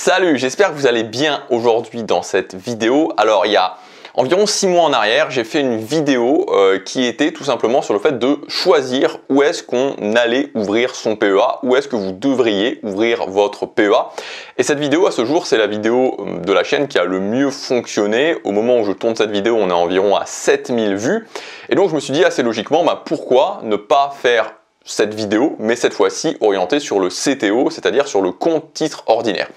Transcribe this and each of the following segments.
Salut, j'espère que vous allez bien aujourd'hui dans cette vidéo. Alors il y a environ 6 mois en arrière, j'ai fait une vidéo qui était tout simplement sur le fait de choisir où est-ce qu'on allait ouvrir son PEA, où est-ce que vous devriez ouvrir votre PEA. Et cette vidéo à ce jour, c'est la vidéo de la chaîne qui a le mieux fonctionné. Au moment où je tourne cette vidéo, on est environ à 7000 vues. Et donc je me suis dit assez logiquement, pourquoi ne pas faire cette vidéo, mais cette fois-ci orientée sur le CTO, c'est-à-dire sur le compte titre ordinaire.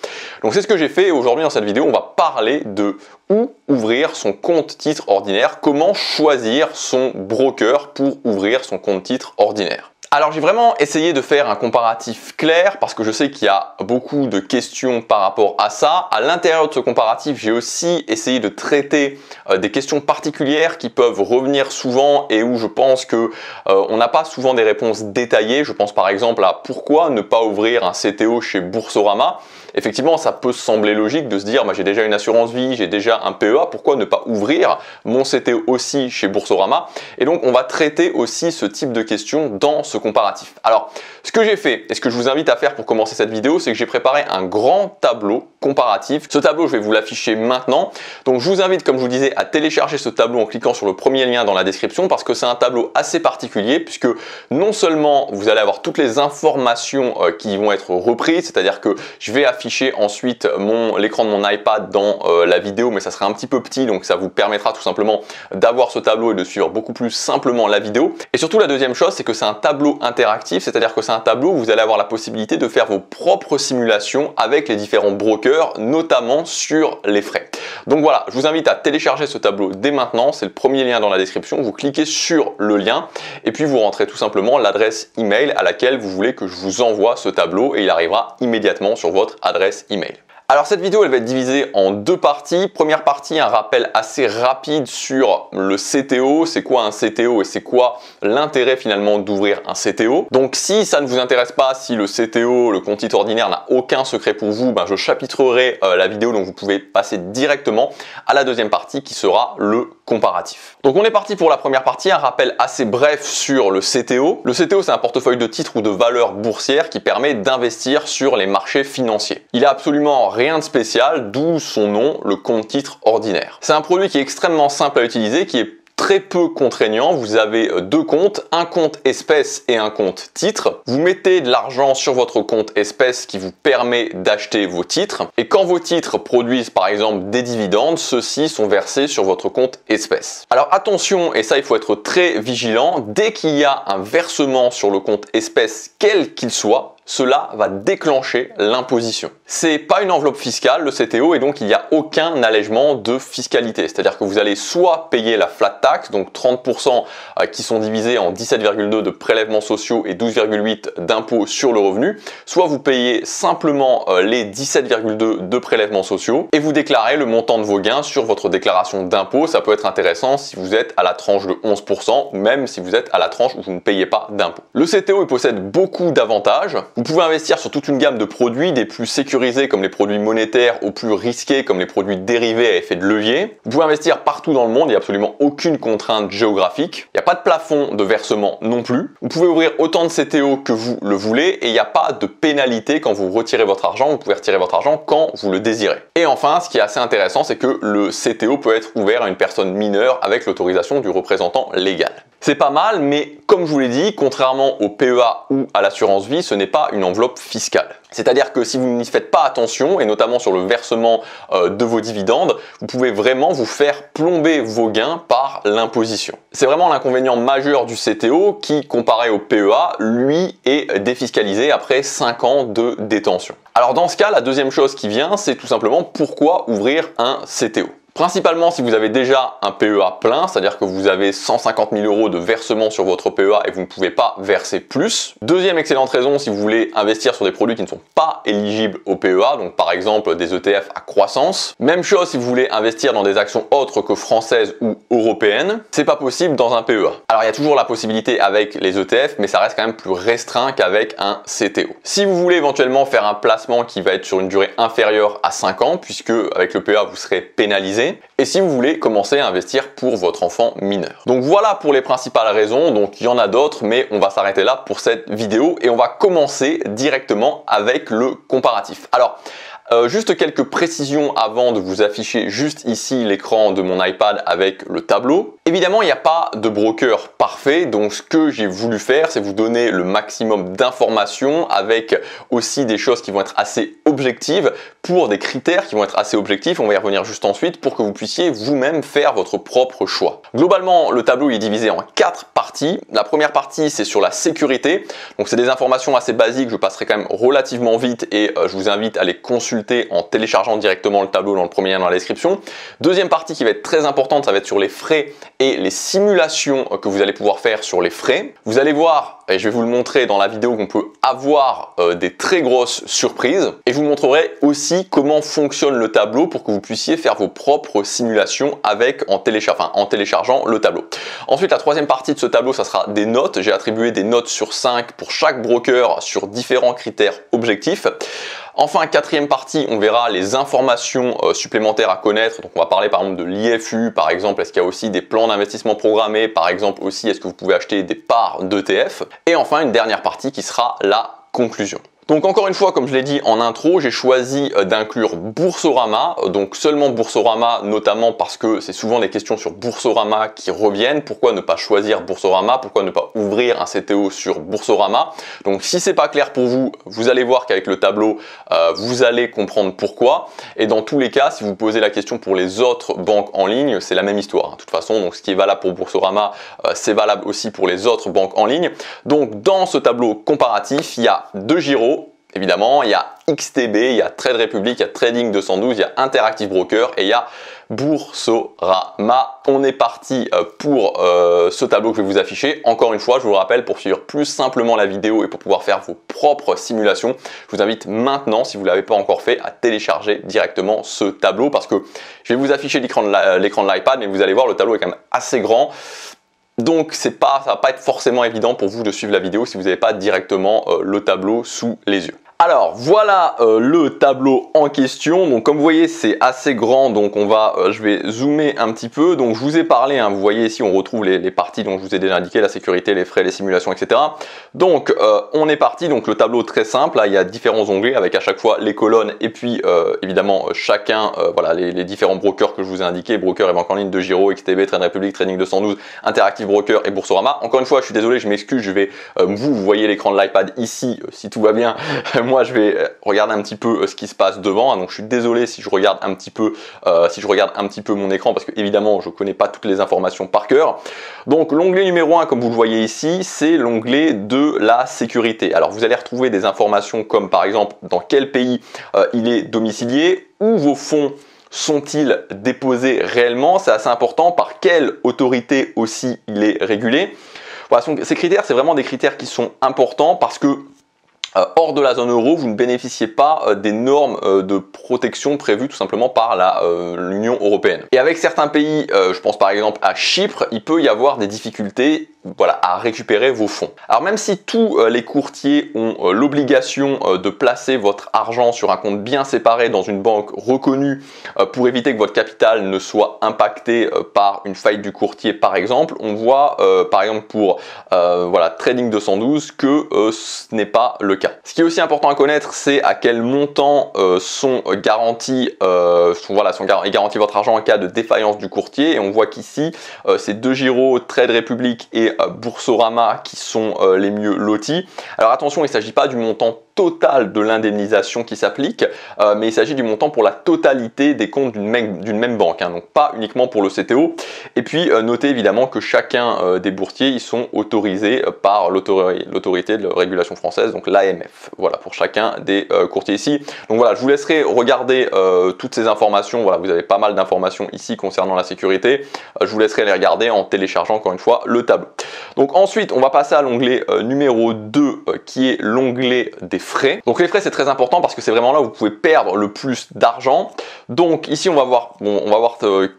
Donc c'est ce que j'ai fait. Aujourd'hui dans cette vidéo, on va parler de où ouvrir son compte titre ordinaire, comment choisir son broker pour ouvrir son compte titre ordinaire. Alors j'ai vraiment essayé de faire un comparatif clair parce que je sais qu'il y a beaucoup de questions par rapport à ça. À l'intérieur de ce comparatif, j'ai aussi essayé de traiter des questions particulières qui peuvent revenir souvent et où je pense que on n'a pas souvent des réponses détaillées. Je pense par exemple à pourquoi ne pas ouvrir un CTO chez Boursorama. Effectivement, ça peut sembler logique de se dire j'ai déjà une assurance vie, j'ai déjà un PEA, pourquoi ne pas ouvrir mon CTO aussi chez Boursorama? Et donc on va traiter aussi ce type de questions dans ce comparatif. Alors, ce que j'ai fait et ce que je vous invite à faire pour commencer cette vidéo, c'est que j'ai préparé un grand tableau comparatif. Ce tableau, je vais vous l'afficher maintenant. Donc je vous invite, comme je vous disais, à télécharger ce tableau en cliquant sur le premier lien dans la description parce que c'est un tableau assez particulier puisque non seulement vous allez avoir toutes les informations qui vont être reprises, c'est-à-dire que je vais afficher ensuite l'écran de mon iPad dans la vidéo, mais ça sera un petit peu petit, donc ça vous permettra tout simplement d'avoir ce tableau et de suivre beaucoup plus simplement la vidéo. Et surtout la deuxième chose, c'est que c'est un tableau interactif, c'est-à-dire que c'est un tableau où vous allez avoir la possibilité de faire vos propres simulations avec les différents brokers, notamment sur les frais. Donc voilà, je vous invite à télécharger ce tableau dès maintenant, c'est le premier lien dans la description, vous cliquez sur le lien et puis vous rentrez tout simplement l'adresse email à laquelle vous voulez que je vous envoie ce tableau et il arrivera immédiatement sur votre adresse email. Alors cette vidéo elle va être divisée en deux parties. Première partie, un rappel assez rapide sur le CTO, c'est quoi un CTO et c'est quoi l'intérêt finalement d'ouvrir un CTO. Donc si ça ne vous intéresse pas, si le CTO, le compte titre ordinaire n'a aucun secret pour vous, je chapitrerai la vidéo donc vous pouvez passer directement à la deuxième partie qui sera le comparatif. Donc on est parti pour la première partie, un rappel assez bref sur le CTO. Le CTO c'est un portefeuille de titres ou de valeurs boursières qui permet d'investir sur les marchés financiers. Il a absolument rien de spécial, d'où son nom, le compte titre ordinaire. C'est un produit qui est extrêmement simple à utiliser, qui est très peu contraignant. Vous avez deux comptes, un compte espèce et un compte titre. Vous mettez de l'argent sur votre compte espèce qui vous permet d'acheter vos titres. Et quand vos titres produisent par exemple des dividendes, ceux-ci sont versés sur votre compte espèce. Alors attention, et ça il faut être très vigilant, dès qu'il y a un versement sur le compte espèce, quel qu'il soit, cela va déclencher l'imposition. C'est pas une enveloppe fiscale, le CTO, et donc il n'y a aucun allègement de fiscalité. C'est-à-dire que vous allez soit payer la flat tax, donc 30% qui sont divisés en 17,2 de prélèvements sociaux et 12,8 d'impôts sur le revenu, soit vous payez simplement les 17,2 de prélèvements sociaux et vous déclarez le montant de vos gains sur votre déclaration d'impôt. Ça peut être intéressant si vous êtes à la tranche de 11%, même si vous êtes à la tranche où vous ne payez pas d'impôt. Le CTO il possède beaucoup d'avantages. Vous pouvez investir sur toute une gamme de produits, des plus sécurisés comme les produits monétaires aux plus risqués comme les produits dérivés à effet de levier. Vous pouvez investir partout dans le monde, il n'y a absolument aucune contrainte géographique. Il n'y a pas de plafond de versement non plus. Vous pouvez ouvrir autant de CTO que vous le voulez et il n'y a pas de pénalité quand vous retirez votre argent. Vous pouvez retirer votre argent quand vous le désirez. Et enfin, ce qui est assez intéressant, c'est que le CTO peut être ouvert à une personne mineure avec l'autorisation du représentant légal. C'est pas mal, mais comme je vous l'ai dit, contrairement au PEA ou à l'assurance vie, ce n'est pas une enveloppe fiscale. C'est-à-dire que si vous n'y faites pas attention, et notamment sur le versement de vos dividendes, vous pouvez vraiment vous faire plomber vos gains par l'imposition. C'est vraiment l'inconvénient majeur du CTO qui, comparé au PEA, lui est défiscalisé après 5 ans de détention. Alors dans ce cas, la deuxième chose qui vient, c'est tout simplement pourquoi ouvrir un CTO. Principalement si vous avez déjà un PEA plein, c'est-à-dire que vous avez 150 000 € de versement sur votre PEA et vous ne pouvez pas verser plus. Deuxième excellente raison, si vous voulez investir sur des produits qui ne sont pas éligibles au PEA, donc par exemple des ETF à croissance. Même chose si vous voulez investir dans des actions autres que françaises ou européennes, c'est pas possible dans un PEA. Alors il y a toujours la possibilité avec les ETF, mais ça reste quand même plus restreint qu'avec un CTO. Si vous voulez éventuellement faire un placement qui va être sur une durée inférieure à 5 ans, puisque avec le PEA vous serez pénalisé, et si vous voulez commencer à investir pour votre enfant mineur. Donc voilà pour les principales raisons, donc il y en a d'autres, mais on va s'arrêter là pour cette vidéo et on va commencer directement avec le comparatif. Alors, Juste quelques précisions avant de vous afficher juste ici l'écran de mon iPad avec le tableau. Évidemment, il n'y a pas de broker parfait, donc ce que j'ai voulu faire, c'est vous donner le maximum d'informations avec aussi des choses qui vont être assez objectives pour des critères qui vont être assez objectifs. On va y revenir juste ensuite pour que vous puissiez vous-même faire votre propre choix. Globalement, le tableau est divisé en 4 parties. La première partie, c'est sur la sécurité. Donc, c'est des informations assez basiques. Je passerai quand même relativement vite et je vous invite à les consulter en téléchargeant directement le tableau dans le premier lien dans la description. Deuxième partie qui va être très importante, ça va être sur les frais et les simulations que vous allez pouvoir faire sur les frais. Vous allez voir, et je vais vous le montrer dans la vidéo, qu'on peut avoir des très grosses surprises. Et je vous montrerai aussi comment fonctionne le tableau pour que vous puissiez faire vos propres simulations en téléchargeant le tableau. Ensuite, la troisième partie de ce tableau, ça sera des notes. J'ai attribué des notes sur 5 pour chaque broker sur différents critères objectifs. Enfin, quatrième partie, on verra les informations supplémentaires à connaître. Donc, on va parler par exemple de l'IFU, par exemple, est-ce qu'il y a aussi des plans d'investissement programmés, par exemple aussi, est-ce que vous pouvez acheter des parts d'ETF. Et enfin, une dernière partie qui sera la conclusion. Donc encore une fois, comme je l'ai dit en intro, j'ai choisi d'inclure Boursorama, donc seulement Boursorama, notamment parce que c'est souvent des questions sur Boursorama qui reviennent. Pourquoi ne pas choisir Boursorama? Pourquoi ne pas ouvrir un CTO sur Boursorama? Donc si c'est pas clair pour vous, vous allez voir qu'avec le tableau, vous allez comprendre pourquoi. Et dans tous les cas, si vous posez la question pour les autres banques en ligne, c'est la même histoire. De toute façon, donc ce qui est valable pour Boursorama, c'est valable aussi pour les autres banques en ligne. Donc dans ce tableau comparatif, il y a 2 gyros. Évidemment, il y a XTB, il y a Trade Republic, il y a Trading 212, il y a Interactive Broker et il y a Boursorama. On est parti pour ce tableau que je vais vous afficher. Encore une fois, je vous le rappelle, pour suivre plus simplement la vidéo et pour pouvoir faire vos propres simulations, je vous invite maintenant, si vous ne l'avez pas encore fait, à télécharger directement ce tableau parce que je vais vous afficher l'écran de l'iPad, mais vous allez voir, le tableau est quand même assez grand. Donc ça va pas être forcément évident pour vous de suivre la vidéo si vous n'avez pas directement le tableau sous les yeux. Alors voilà le tableau en question. Donc comme vous voyez, c'est assez grand, donc je vais zoomer un petit peu. Donc je vous ai parlé, vous voyez ici on retrouve les parties dont je vous ai déjà indiqué, la sécurité, les frais, les simulations, etc. Donc on est parti, donc le tableau très simple, là il y a différents onglets avec à chaque fois les colonnes et puis évidemment chacun, voilà les différents brokers que je vous ai indiqués, broker et banque en ligne, de Giro, XTB, Trade Republic, Trading 212, Interactive Broker et Boursorama. Encore une fois, je suis désolé, je m'excuse, je vais vous voyez l'écran de l'iPad ici, si tout va bien. Moi, je vais regarder un petit peu ce qui se passe devant. Donc, je suis désolé si je regarde un petit peu, mon écran parce que évidemment, je connais pas toutes les informations par cœur. Donc, l'onglet numéro 1, comme vous le voyez ici, c'est l'onglet de la sécurité. Alors, vous allez retrouver des informations comme par exemple dans quel pays il est domicilié, où vos fonds sont-ils déposés réellement. C'est assez important. Par quelle autorité aussi il est régulé. Voilà, ces critères, c'est vraiment des critères qui sont importants parce que hors de la zone euro, vous ne bénéficiez pas des normes de protection prévues tout simplement par l'Union européenne. Et avec certains pays, je pense par exemple à Chypre, il peut y avoir des difficultés à récupérer vos fonds. Alors même si tous les courtiers ont l'obligation de placer votre argent sur un compte bien séparé dans une banque reconnue pour éviter que votre capital ne soit impacté par une faillite du courtier par exemple, on voit par exemple pour Trading 212 que ce n'est pas le cas. Ce qui est aussi important à connaître, c'est à quel montant est garanti votre argent en cas de défaillance du courtier. Et on voit qu'ici, c'est 2 Giro, Trade Republic et Boursorama qui sont les mieux lotis. Alors attention, il ne s'agit pas du montant total de l'indemnisation qui s'applique, mais il s'agit du montant pour la totalité des comptes d'une même banque, donc pas uniquement pour le CTO. Et puis notez évidemment que chacun des boursiers, ils sont autorisés par l'autorité de régulation française, donc l'AMF, voilà, pour chacun des courtiers ici. Donc voilà, je vous laisserai regarder toutes ces informations, voilà, vous avez pas mal d'informations ici concernant la sécurité, je vous laisserai les regarder en téléchargeant encore une fois le tableau. Donc ensuite, on va passer à l'onglet numéro 2 qui est l'onglet des frais. Donc les frais, c'est très important parce que c'est vraiment là où vous pouvez perdre le plus d'argent. Donc ici, on va voir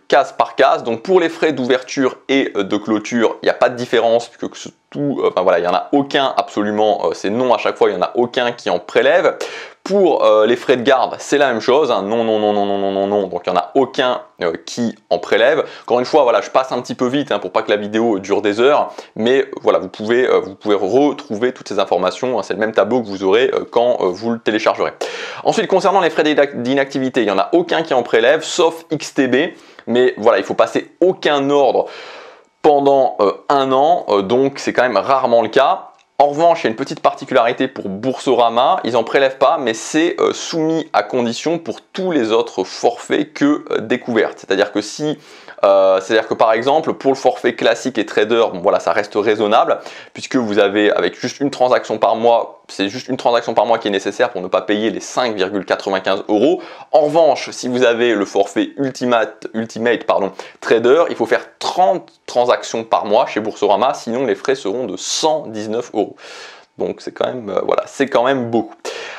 case par case. Donc pour les frais d'ouverture et de clôture, il n'y a pas de différence puisque il n'y en a aucun absolument, c'est non à chaque fois, il n'y en a aucun qui en prélève. Pour les frais de garde, c'est la même chose, non, donc il n'y en a a aucun qui en prélève. Encore une fois, voilà, je passe un petit peu vite pour pas que la vidéo dure des heures, mais voilà, vous pouvez retrouver toutes ces informations. C'est le même tableau que vous aurez quand vous le téléchargerez. Ensuite, concernant les frais d'inactivité, il n'y en a aucun qui en prélève, sauf XTB, mais voilà, il faut passer aucun ordre pendant un an, donc c'est quand même rarement le cas. En revanche, il y a une petite particularité pour Boursorama, ils n'en prélèvent pas, mais c'est soumis à condition pour tous les autres forfaits que découvertes. C'est-à-dire que par exemple, pour le forfait classique et trader, bon, voilà, ça reste raisonnable, puisque vous avez, avec juste une transaction par mois, c'est juste une transaction par mois qui est nécessaire pour ne pas payer les 5,95 €. En revanche, si vous avez le forfait Ultimate Trader, il faut faire 30 transactions par mois chez Boursorama, sinon les frais seront de 119 €. Donc c'est quand même, voilà, c'est quand même beaucoup.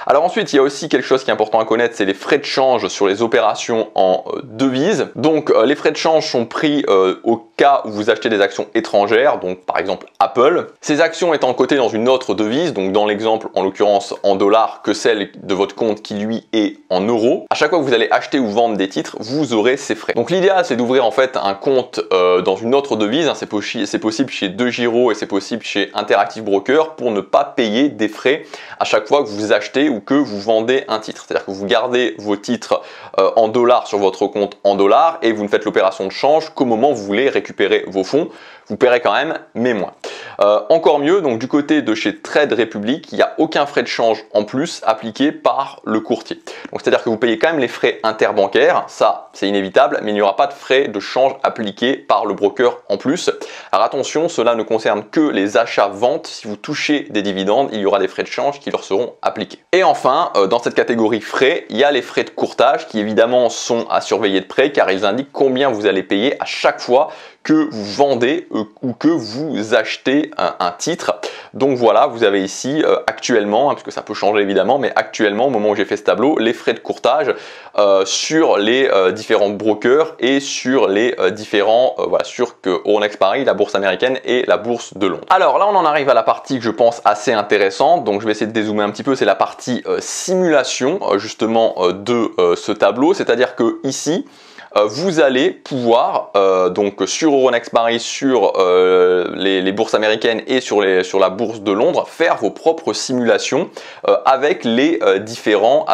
Alors ensuite, il y a aussi quelque chose qui est important à connaître, c'est les frais de change sur les opérations en devises. Donc les frais de change sont pris au cas où vous achetez des actions étrangères, donc par exemple Apple. Ces actions étant cotées dans une autre devise, donc dans l'exemple en l'occurrence en dollars, que celle de votre compte qui lui est en euros. À chaque fois que vous allez acheter ou vendre des titres, vous aurez ces frais. Donc l'idéal, c'est d'ouvrir en fait un compte dans une autre devise. C'est possible chez DeGiro et c'est possible chez Interactive Broker pour ne pas payer des frais à chaque fois que vous achetez ou que vous vendez un titre. C'est-à-dire que vous gardez vos titres en dollars sur votre compte en dollars et vous ne faites l'opération de change qu'au moment où vous voulez récupérer vos fonds. Vous paierez quand même, mais moins. Encore mieux, donc du côté de chez Trade Republic, il n'y a aucun frais de change en plus appliqué par le courtier. Donc c'est-à-dire que vous payez quand même les frais interbancaires, ça c'est inévitable, mais il n'y aura pas de frais de change appliqués par le broker en plus. Alors attention, cela ne concerne que les achats-ventes. Si vous touchez des dividendes, il y aura des frais de change qui leur seront appliqués. Et enfin, dans cette catégorie frais, il y a les frais de courtage qui évidemment sont à surveiller de près car ils indiquent combien vous allez payer à chaque fois que vous vendez ou que vous achetez un titre. Donc voilà, vous avez ici actuellement, parce que ça peut changer évidemment, mais actuellement au moment où j'ai fait ce tableau, les frais de courtage sur les différents brokers et sur les différents, voilà, sur Euronext Paris, la bourse américaine et la bourse de Londres. Alors là on en arrive à la partie que je pense assez intéressante, donc je vais essayer de dézoomer un petit peu, c'est la partie simulation justement de ce tableau, c'est-à-dire que ici, vous allez pouvoir, donc sur Euronext Paris, sur les bourses américaines et sur la bourse de Londres, faire vos propres simulations avec les différents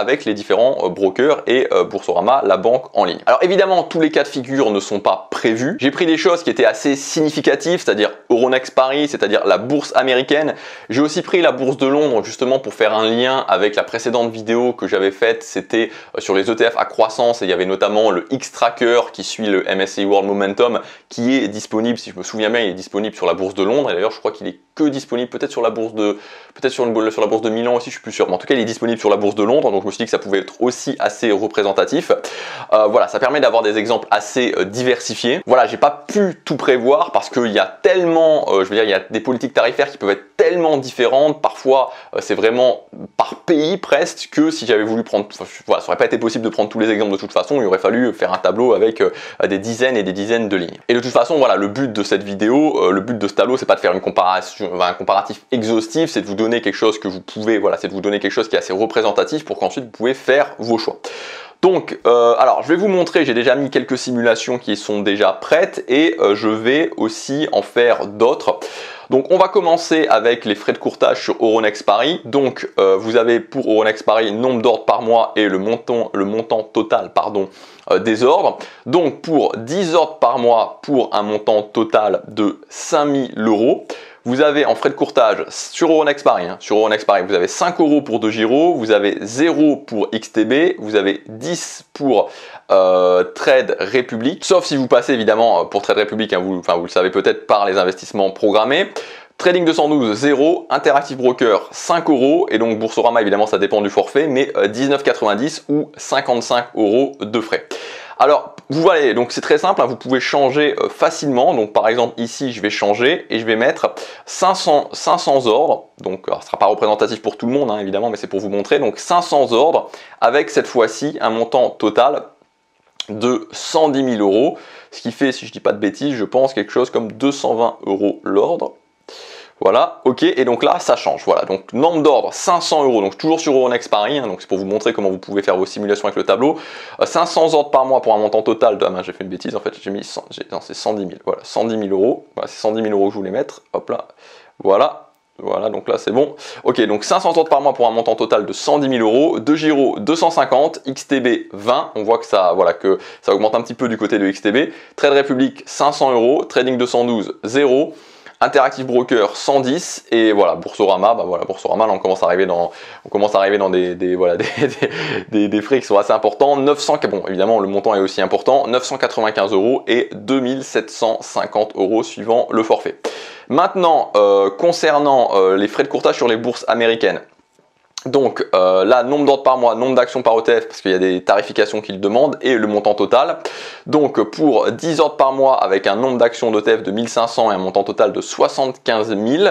brokers et Boursorama, la banque en ligne. Alors évidemment, tous les cas de figure ne sont pas prévus. J'ai pris des choses qui étaient assez significatives, c'est-à-dire Euronext Paris, c'est-à-dire la bourse américaine. J'ai aussi pris la bourse de Londres justement pour faire un lien avec la précédente vidéo que j'avais faite, c'était sur les ETF à croissance et il y avait notamment le X-Tracker qui suit le MSCI World Momentum qui est disponible, si je me souviens bien, il est disponible sur la bourse de Londres et d'ailleurs je crois qu'il est que disponible peut-être sur la bourse de Milan aussi, je suis plus sûr, mais en tout cas il est disponible sur la bourse de Londres, donc je me suis dit que ça pouvait être aussi assez représentatif. Voilà, ça permet d'avoir des exemples assez diversifiés. Voilà, j'ai pas pu tout prévoir parce qu'il y a tellement, je veux dire, il y a des politiques tarifaires qui peuvent être tellement différentes, parfois c'est vraiment par pays presque, que si j'avais voulu prendre, voilà, ça aurait pas été possible de prendre tous les exemples de toute façon, il aurait fallu faire un tableau avec des dizaines et des dizaines de lignes. Et de toute façon, voilà, le but de cette vidéo, le but de ce tableau, c'est pas de faire un comparatif exhaustif, c'est de vous donner quelque chose que vous pouvez, voilà, c'est de vous donner quelque chose qui est assez représentatif pour qu'ensuite vous pouvez faire vos choix. Donc, alors je vais vous montrer, j'ai déjà mis quelques simulations qui sont déjà prêtes et je vais aussi en faire d'autres. Donc on va commencer avec les frais de courtage sur Euronext Paris. Donc vous avez pour Euronext Paris nombre d'ordres par mois et le montant total des ordres. Donc pour 10 ordres par mois pour un montant total de 5 000 €. Vous avez en frais de courtage sur Euronext Paris, vous avez 5 € pour DeGiro, vous avez 0 pour XTB, vous avez 10 pour Trade Republic, sauf si vous passez évidemment pour Trade Republic, vous le savez peut-être par les investissements programmés. Trading 212, 0, Interactive Broker, 5 € et donc Boursorama évidemment ça dépend du forfait, mais 19,90 € ou 55 € de frais. Alors, vous voyez, donc c'est très simple, vous pouvez changer facilement. Donc par exemple ici, je vais changer et je vais mettre 500 ordres. Donc ce ne sera pas représentatif pour tout le monde, évidemment, mais c'est pour vous montrer. Donc 500 ordres avec cette fois-ci un montant total de 110 000 €. Ce qui fait, si je ne dis pas de bêtises, je pense quelque chose comme 220 € l'ordre. Voilà, ok, et donc là, ça change. Voilà, donc nombre d'ordre 500 €, donc toujours sur Euronext Paris, hein, donc c'est pour vous montrer comment vous pouvez faire vos simulations avec le tableau. 500 ordres par mois pour un montant total de. Ah, j'ai fait une bêtise, en fait, j'ai mis 100, non, c'est 110 000. Voilà, 110 000 €. Voilà, c'est 110 000 € que je voulais mettre. Hop là, voilà. Voilà, donc là c'est bon. Ok, donc 500 ordres par mois pour un montant total de 110 000 €. De Giro 250, XTB 20. On voit que ça, voilà, que ça augmente un petit peu du côté de XTB. Trade Republic 500 €. Trading 212 0. Interactive Broker 110 et voilà Boursorama, bah voilà Boursorama là on commence à arriver dans voilà, des frais qui sont assez importants. 900, bon évidemment le montant est aussi important, 995 € et 2750 € suivant le forfait. Maintenant concernant les frais de courtage sur les bourses américaines. Donc là, nombre d'ordres par mois, nombre d'actions par ETF, parce qu'il y a des tarifications qu'ils demandent, et le montant total. Donc pour 10 ordres par mois, avec un nombre d'actions d'ETF de 1500 et un montant total de 75 000,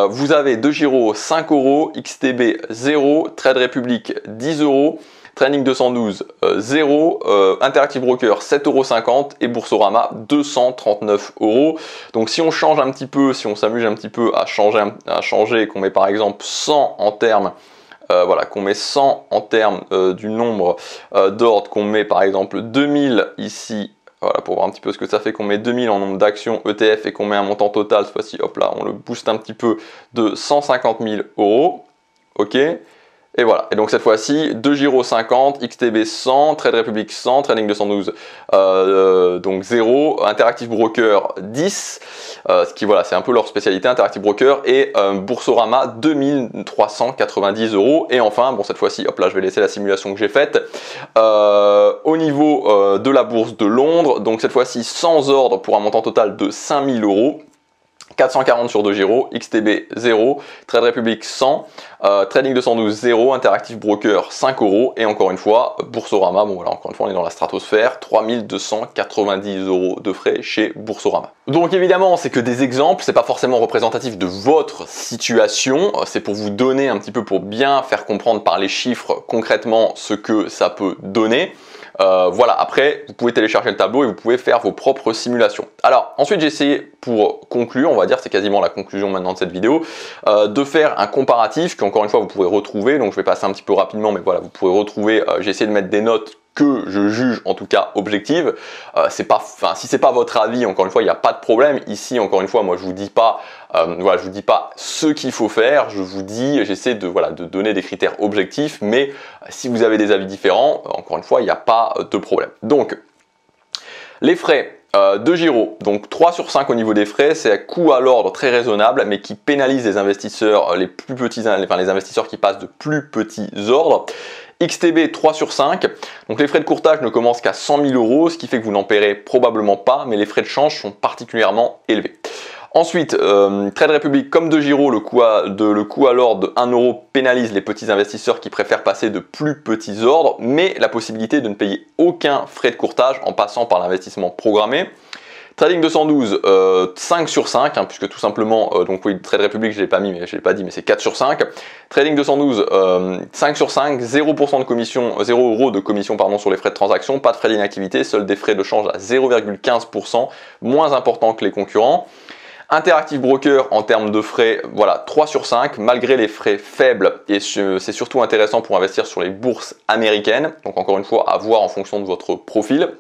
vous avez de Giro 5 €, XTB 0, Trade Republic 10 €, Trading 212 0, Interactive Broker 7,50 € et Boursorama 239 €. Donc si on change un petit peu, si on s'amuse un petit peu à changer, qu'on met par exemple 100 en termes, voilà, qu'on met 100 en termes du nombre d'ordres, qu'on met par exemple 2000 ici. Voilà, pour voir un petit peu ce que ça fait, qu'on met 2000 en nombre d'actions ETF et qu'on met un montant total, cette fois-ci, hop là, on le booste un petit peu de 150 000 €. Ok. Et voilà, et donc cette fois-ci, de Giro 50, XTB 100, Trade Republic 100, Trading 212 donc 0, Interactive Broker 10, ce qui voilà, c'est un peu leur spécialité, Interactive Broker, et Boursorama 2390 €. Et enfin, bon cette fois-ci, hop là, je vais laisser la simulation que j'ai faite. Au niveau de la bourse de Londres, donc cette fois-ci 100 ordres pour un montant total de 5000 €. 440 sur de Giro, XTB 0, Trade Republic 100, Trading 212 0, Interactive Broker 5 € et encore une fois Boursorama, bon voilà, encore une fois on est dans la stratosphère, 3290 € de frais chez Boursorama. Donc évidemment c'est que des exemples, c'est pas forcément représentatif de votre situation, c'est pour vous donner un petit peu, pour bien faire comprendre par les chiffres concrètement ce que ça peut donner. Voilà, après vous pouvez télécharger le tableau et vous pouvez faire vos propres simulations. Alors ensuite j'ai essayé, pour conclure, on va dire c'est quasiment la conclusion maintenant de cette vidéo, de faire un comparatif qu'encore une fois vous pourrez retrouver, donc je vais passer un petit peu rapidement, mais voilà, vous pourrez retrouver, j'ai essayé de mettre des notes que je juge en tout cas objective. Si c'est pas votre avis, encore une fois, il n'y a pas de problème. Ici, encore une fois, moi je vous dis pas, voilà, je vous dis pas ce qu'il faut faire. Je vous dis, j'essaie de voilà de donner des critères objectifs, mais si vous avez des avis différents, encore une fois, il n'y a pas de problème. Donc les frais de Giro, donc 3 sur 5 au niveau des frais, c'est un coût à l'ordre très raisonnable, mais qui pénalise les investisseurs les plus petits, enfin les investisseurs qui passent de plus petits ordres. XTB 3 sur 5, donc les frais de courtage ne commencent qu'à 100 000 €, ce qui fait que vous n'en paierez probablement pas, mais les frais de change sont particulièrement élevés. Ensuite, Trade Republic comme de Giro, le coût à l'ordre de 1 € pénalise les petits investisseurs qui préfèrent passer de plus petits ordres, mais la possibilité de ne payer aucun frais de courtage en passant par l'investissement programmé. Trading 212, 5 sur 5, hein, puisque tout simplement, donc oui, Trade Republic, je ne l'ai pas mis, mais je l'ai pas dit, mais c'est 4 sur 5. Trading 212, 5 sur 5, 0% de commission, 0 € de commission pardon, sur les frais de transaction, pas de frais d'inactivité, seuls des frais de change à 0,15%, moins important que les concurrents. Interactive Broker en termes de frais, voilà, 3 sur 5, malgré les frais faibles, et c'est surtout intéressant pour investir sur les bourses américaines, donc encore une fois, à voir en fonction de votre profil.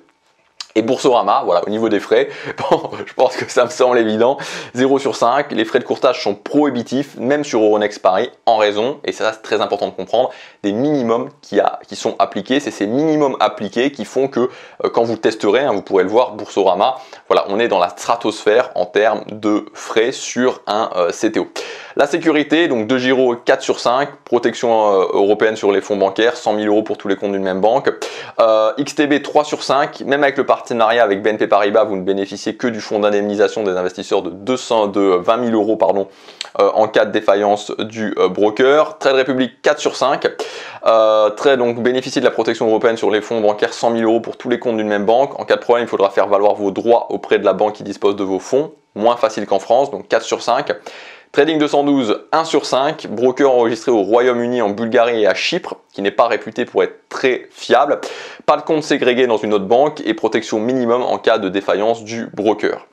Et Boursorama, voilà, au niveau des frais, bon, je pense que ça me semble évident, 0 sur 5, les frais de courtage sont prohibitifs, même sur Euronext Paris, en raison, et ça c'est très important de comprendre, des minimums qui sont appliqués. C'est ces minimums appliqués qui font que quand vous testerez, hein, vous pourrez le voir, Boursorama, voilà, on est dans la stratosphère en termes de frais sur un CTO. La sécurité, donc de Giro 4 sur 5, protection européenne sur les fonds bancaires, 100 000 € pour tous les comptes d'une même banque. XTB 3 sur 5, même avec le partenariat avec BNP Paribas, vous ne bénéficiez que du fonds d'indemnisation des investisseurs de 20 000 € pardon, en cas de défaillance du broker. Trade Republic 4 sur 5, donc bénéficier de la protection européenne sur les fonds bancaires, 100 000 € pour tous les comptes d'une même banque. En cas de problème, il faudra faire valoir vos droits auprès de la banque qui dispose de vos fonds, moins facile qu'en France, donc 4 sur 5. Trading 212, 1 sur 5, broker enregistré au Royaume-Uni, en Bulgarie et à Chypre, qui n'est pas réputé pour être très fiable. Pas de compte ségrégué dans une autre banque et protection minimum en cas de défaillance du broker.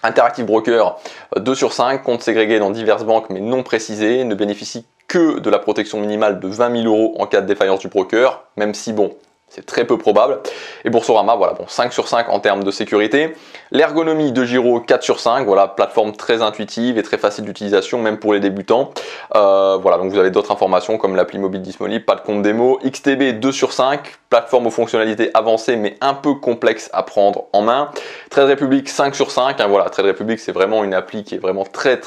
Interactive Broker 2 sur 5, compte ségrégé dans diverses banques mais non précisé, ne bénéficie que de la protection minimale de 20 000 € en cas de défaillance du broker, même si bon, c'est très peu probable. Et Boursorama, voilà, bon, 5 sur 5 en termes de sécurité. L'ergonomie de Giro, 4 sur 5, voilà, plateforme très intuitive et très facile d'utilisation, même pour les débutants. Voilà, donc vous avez d'autres informations comme l'appli mobile disponible, pas de compte démo. XTB, 2 sur 5, plateforme aux fonctionnalités avancées mais un peu complexe à prendre en main. Trade Republic, 5 sur 5, hein, voilà, Trade Republic c'est vraiment une appli qui est vraiment très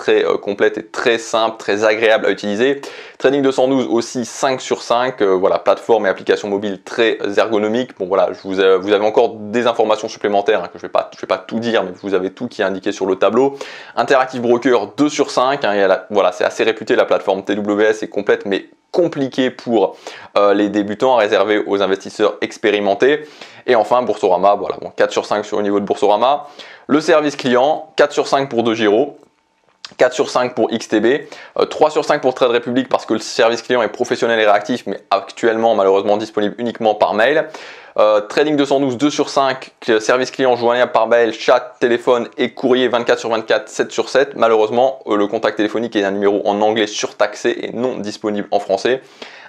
complète et très simple, très agréable à utiliser. Trading 212 aussi 5 sur 5, voilà, plateforme et application mobile très ergonomique. Bon voilà, vous avez encore des informations supplémentaires, hein, que je vais pas tout dire, mais vous avez tout qui est indiqué sur le tableau. Interactive Broker 2 sur 5, hein, voilà, c'est assez réputé, la plateforme TWS est complète mais compliqué pour les débutants, réservé aux investisseurs expérimentés. Et enfin Boursorama, voilà, bon, 4 sur 5 au niveau de Boursorama. Le service client, 4 sur 5 pour 2Giro. 4 sur 5 pour XTB, 3 sur 5 pour Trade Republic parce que le service client est professionnel et réactif mais actuellement malheureusement disponible uniquement par mail. Trading 212, 2 sur 5, service client joignable par mail, chat, téléphone et courrier 24 sur 24, 7 sur 7. Malheureusement, le contact téléphonique est un numéro en anglais surtaxé et non disponible en français.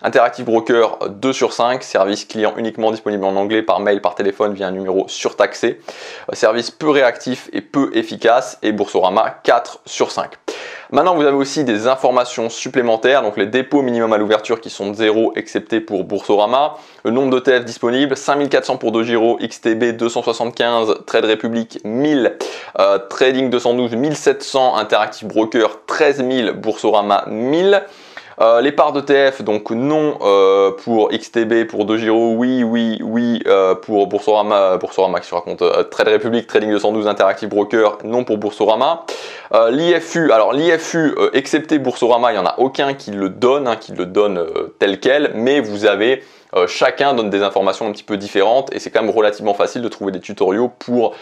Interactive Broker 2 sur 5, service client uniquement disponible en anglais par mail, par téléphone via un numéro surtaxé. Service peu réactif et peu efficace. Et Boursorama 4 sur 5. Maintenant, vous avez aussi des informations supplémentaires, donc les dépôts minimum à l'ouverture qui sont de 0 excepté pour Boursorama, le nombre d'ETF disponibles, 5400 pour 2Giro, XTB 275, Trade Republic 1000, Trading 212 1700, Interactive Broker 13 000, Boursorama 1000. Les parts d'ETF, donc non pour XTB, pour 2Giro, oui pour Boursorama, que je raconte, Trade Republic, Trading 212, Interactive Broker, non pour Boursorama. L'IFU, alors l'IFU, excepté Boursorama, il n'y en a aucun qui le donne, tel quel, mais vous avez chacun donne des informations un petit peu différentes et c'est quand même relativement facile de trouver des tutoriaux pour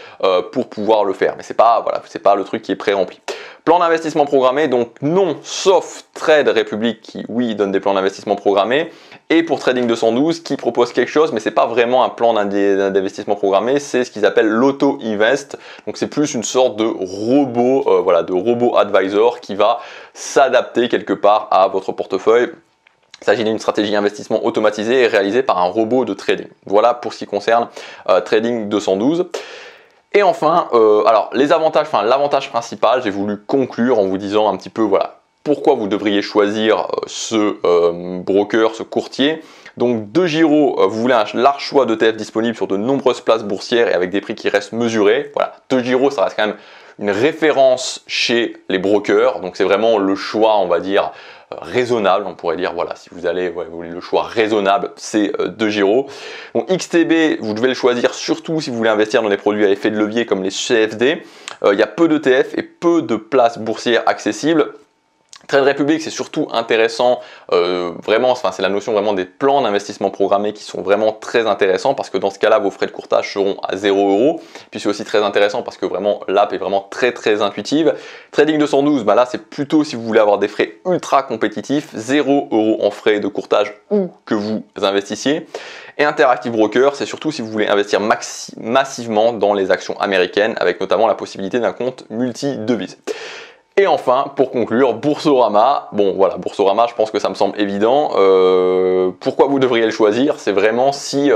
pouvoir le faire. Mais c'est pas, voilà, c'est pas le truc qui est pré-rempli. Plan d'investissement programmé, donc non, sauf Trade Republic qui, oui, donne des plans d'investissement programmés. Et pour Trading 212 qui propose quelque chose, mais c'est pas vraiment un plan d'investissement programmé, c'est ce qu'ils appellent l'auto-invest. Donc c'est plus une sorte de robot, voilà, de robot advisor qui va s'adapter quelque part à votre portefeuille. Il s'agit d'une stratégie investissement automatisée et réalisée par un robot de trading. Voilà pour ce qui concerne Trading 212. Et enfin, alors les avantages, enfin l'avantage principal, j'ai voulu conclure en vous disant un petit peu voilà pourquoi vous devriez choisir ce broker, ce courtier. Donc 2Giro, vous voulez un large choix d'ETF disponible sur de nombreuses places boursières et avec des prix qui restent mesurés. Voilà, 2Giro, ça reste quand même une référence chez les brokers, donc c'est vraiment le choix, on va dire, raisonnable, on pourrait dire, voilà, si vous allez, vous voulez le choix raisonnable, c'est 2Giro. Donc XTB, vous devez le choisir surtout si vous voulez investir dans des produits à effet de levier comme les CFD. Il y a peu d'ETF et peu de places boursières accessibles. Trade Republic, c'est surtout intéressant, vraiment, enfin, c'est la notion vraiment des plans d'investissement programmés qui sont vraiment très intéressants parce que dans ce cas-là, vos frais de courtage seront à 0 €. Puis c'est aussi très intéressant parce que vraiment l'app est vraiment très intuitive. Trading 212, bah là c'est plutôt si vous voulez avoir des frais ultra compétitifs, 0 € en frais de courtage où que vous investissiez. Et Interactive Broker, c'est surtout si vous voulez investir massivement dans les actions américaines avec notamment la possibilité d'un compte multi-devises. Et enfin, pour conclure, Boursorama. Bon voilà, Boursorama, je pense que ça me semble évident. Pourquoi vous devriez le choisir? C'est vraiment si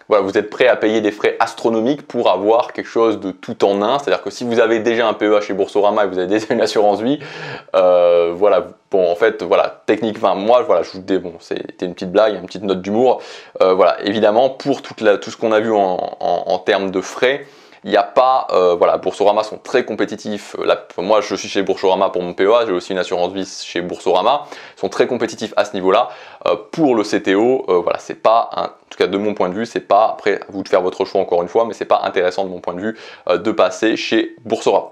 voilà, vous êtes prêt à payer des frais astronomiques pour avoir quelque chose de tout en un. C'est-à-dire que si vous avez déjà un PEA chez Boursorama et vous avez déjà une assurance vie, voilà, bon en fait, voilà, techniquement, moi, voilà, je vous dis, bon, c'était une petite blague, une petite note d'humour. Voilà, évidemment, pour tout ce qu'on a vu en termes de frais, il n'y a pas, voilà, Boursorama sont très compétitifs. Moi, je suis chez Boursorama pour mon PEA, j'ai aussi une assurance vie chez Boursorama. Ils sont très compétitifs à ce niveau-là. Pour le CTO, voilà, c'est pas, en tout cas de mon point de vue, c'est pas, après à vous de faire votre choix encore une fois, mais c'est pas intéressant de mon point de vue de passer chez Boursorama.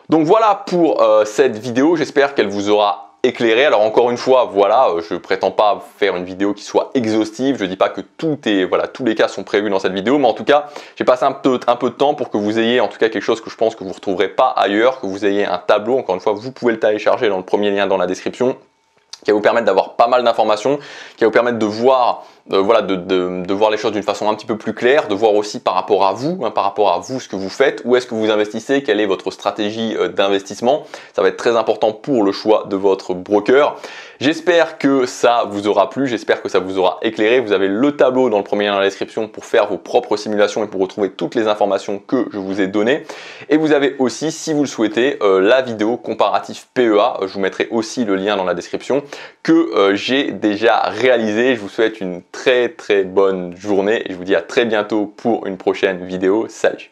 Donc voilà pour cette vidéo, j'espère qu'elle vous aura éclairé. Alors encore une fois, voilà, je prétends pas faire une vidéo qui soit exhaustive, je dis pas que voilà, tous les cas sont prévus dans cette vidéo, mais en tout cas, j'ai passé un peu de temps pour que vous ayez en tout cas quelque chose que je pense que vous ne retrouverez pas ailleurs, que vous ayez un tableau. Encore une fois, vous pouvez le télécharger dans le premier lien dans la description. qui va vous permettre d'avoir pas mal d'informations, qui va vous permettre de voir, voilà, de voir les choses d'une façon un petit peu plus claire, de voir aussi par rapport à vous, ce que vous faites, où est-ce que vous investissez, quelle est votre stratégie d'investissement. Ça va être très important pour le choix de votre broker. J'espère que ça vous aura plu, j'espère que ça vous aura éclairé. Vous avez le tableau dans le premier lien dans la description pour faire vos propres simulations et pour retrouver toutes les informations que je vous ai données. Et vous avez aussi, si vous le souhaitez, la vidéo comparatif PEA. Je vous mettrai aussi le lien dans la description que j'ai déjà réalisé. Je vous souhaite une très bonne journée et je vous dis à très bientôt pour une prochaine vidéo. Salut!